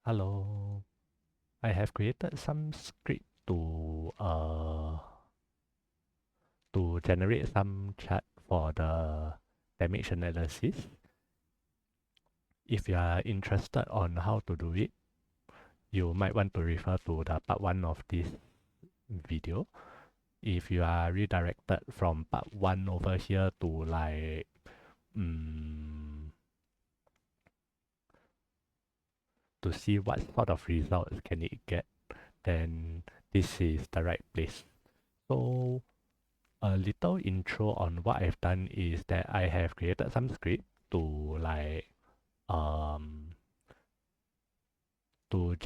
Hello, I have created some script to generate some chart for the damage analysis. If you are interested on how to do it, you might want to refer to the part 1 of this video. If you are redirected from part 1 over here to like to see what sort of results can it get, then this is the right place. So a little intro on what I've done is that I have created some script to like um to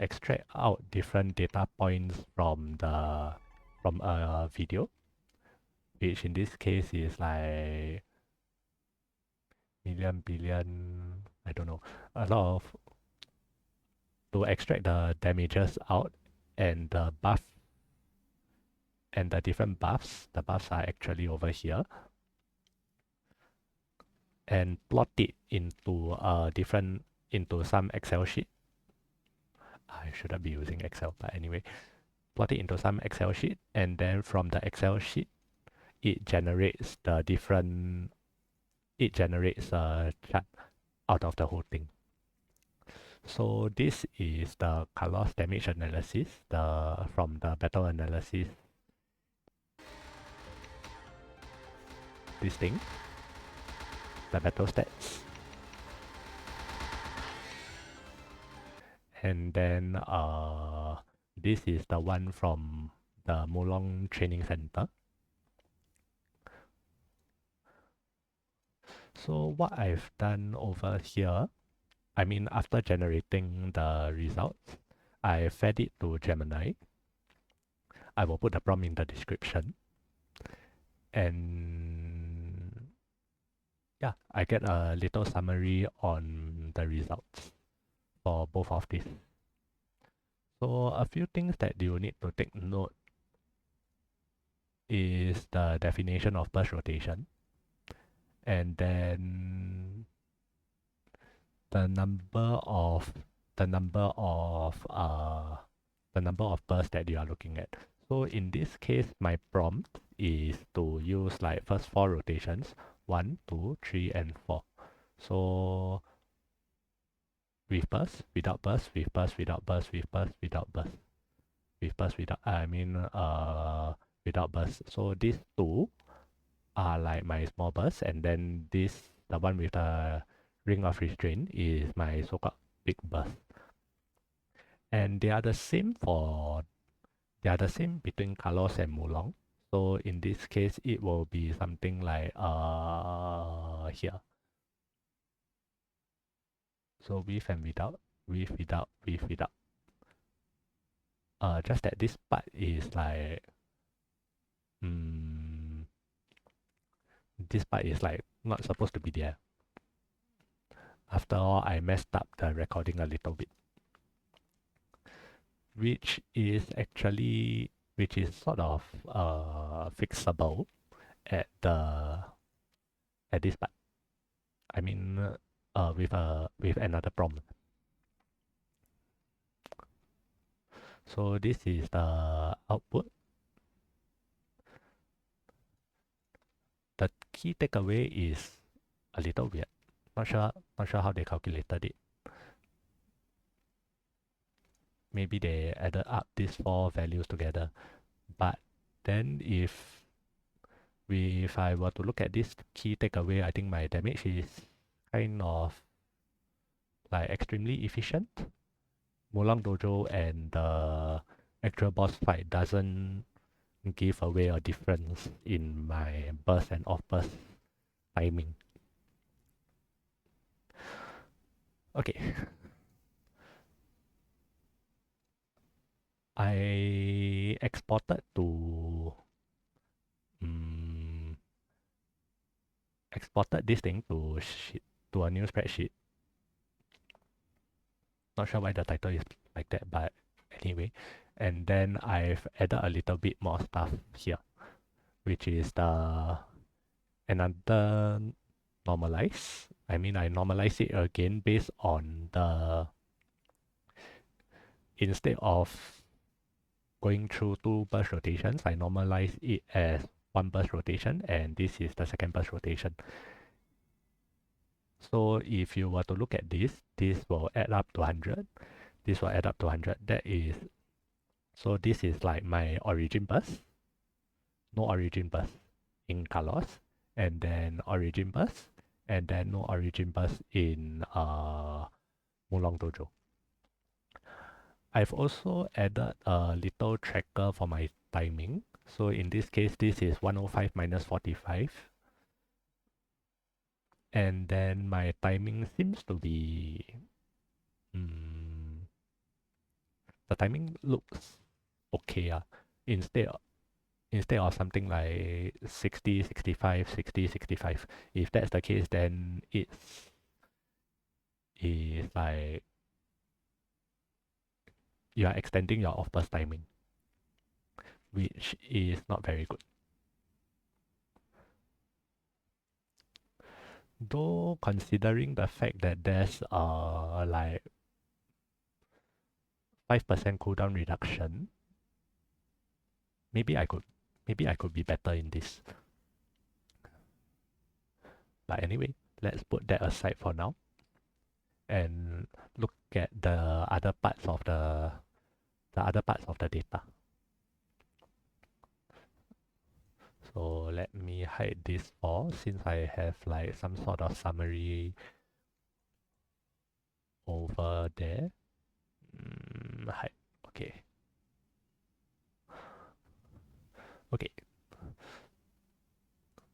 extract out different data points from a video, which in this case is like million billion, I don't know, a lot of to extract the damages out and the buff and the different buffs. The buffs are actually over here, and plot it into some Excel sheet. I shouldn't be using Excel, but anyway, plot it into some Excel sheet, and then from the Excel sheet, it generates a chart out of the whole thing. So this is the Carlos damage analysis, from the battle analysis. This thing, the battle stats, and then this is the one from the Mulong Training Center. So what I've done over here, I mean after generating the results, I fed it to Gemini. I will put the prompt in the description. And yeah, I get a little summary on the results for both of these. So a few things that you need to take note is the definition of burst rotation, and then the number of bursts that you are looking at. So in this case, my prompt is to use like first 4 rotations, 1, 2, 3, and 4. So with burst, without burst, with burst, without burst, with burst, without burst, with burst, without burst. So these two are like my small bursts, and then the one with the ring of restraint is my so-called big burst. And they are the same between Carlos and Mulong. So in this case, it will be something like here. So with and without, with, without, with, without. Just that this part is like, this part is like not supposed to be there. After all, I messed up the recording a little bit, which is sort of fixable at this part. I mean, with another prompt. So this is the output. The key takeaway is a little weird. Not sure how they calculated it. Maybe they added up these 4 values together. But then if I were to look at this key takeaway, I think my damage is kind of like extremely efficient. Mulang Dojo and the actual boss fight doesn't give away a difference in my burst and off burst timing. Okay. I exported this thing to a new spreadsheet. Not sure why the title is like that, but anyway. And then I've added a little bit more stuff here, which is another normalize. I mean, I normalize it again based on the instead of going through two burst rotations, I normalize it as one burst rotation, and this is the second burst rotation. So if you were to look at this, this will add up to 100. This will add up to 100. That is, so this is like my origin burst, no origin burst in Carlos, and then origin burst, and then no origin burst in Mulong Dojo. I've also added a little tracker for my timing. So in this case, this is 105 minus 45. And then my timing seems to be... the timing looks okay. Instead of something like 60, 65, 60, 65. If that's the case, then it's like you are extending your off-burst timing, which is not very good. Though considering the fact that there's like 5% cooldown reduction, maybe I could be better in this. But anyway, let's put that aside for now and look at the other parts of the data. So let me hide this all since I have like some sort of summary over there. Hide. Okay. Okay.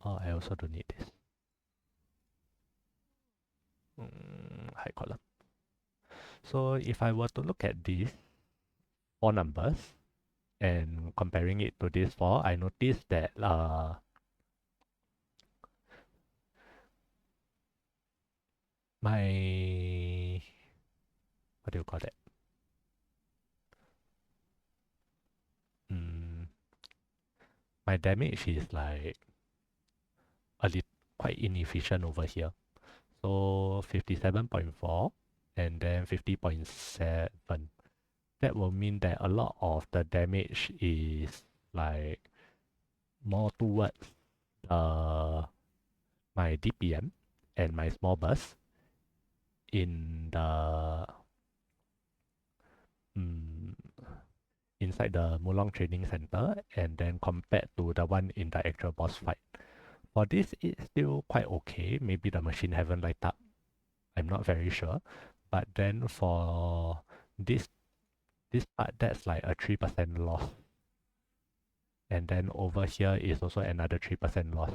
Oh, I also don't need this. Hide column. So if I were to look at these four numbers and comparing it to these four, I notice that my what do you call that? My damage is like a little quite inefficient over here. So 57.4 and then 50.7. That will mean that a lot of the damage is like more towards my DPM and my small burst in the inside the Mulong Training Center, and then compared to the one in the actual boss fight. For this, it's still quite okay. Maybe the machine haven't light up. I'm not very sure. But then for this part, that's like a 3% loss. And then over here is also another 3% loss.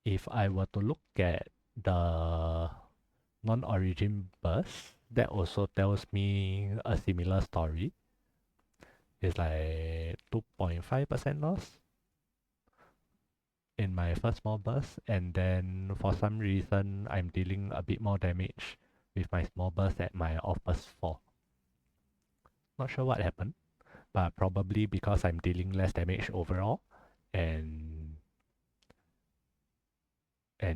If I were to look at the non-origin burst, that also tells me a similar story. It's like 2.5% loss in my first small burst, and then for some reason I'm dealing a bit more damage with my small burst at my off burst 4. Not sure what happened, but probably because I'm dealing less damage overall, and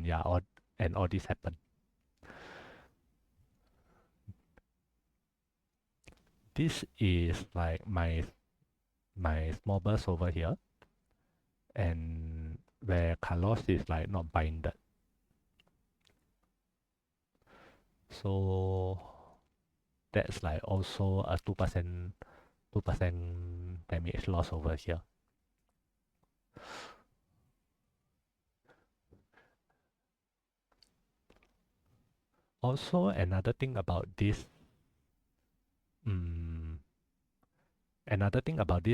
yeah, all this happened. This is like my small burst over here, and where Carlos is like not binded. So that's like also a 2% damage loss over here. Also, another thing about this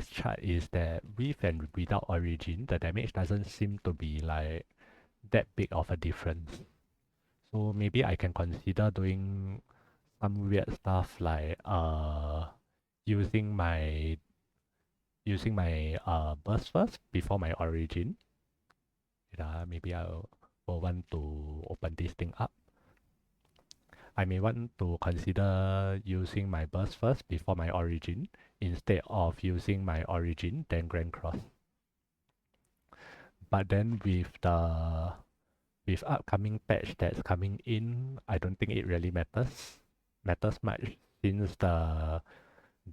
chart is that with and without origin, the damage doesn't seem to be like that big of a difference. So maybe I can consider doing some weird stuff like using my burst first before my origin. Maybe I will want to open this thing up. I may want to consider using my burst first before my origin instead of using my origin then Grand Cross. But then with the with upcoming patch that's coming in, I don't think it really matters much since the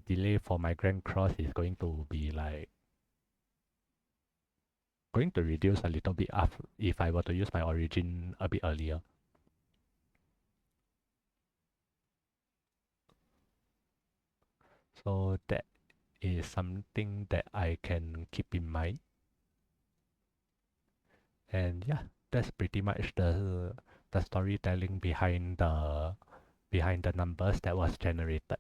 delay for migrant cross is going to be like going to reduce a little bit if I were to use my origin a bit earlier. So that is something that I can keep in mind. And yeah, that's pretty much the storytelling behind the numbers that was generated.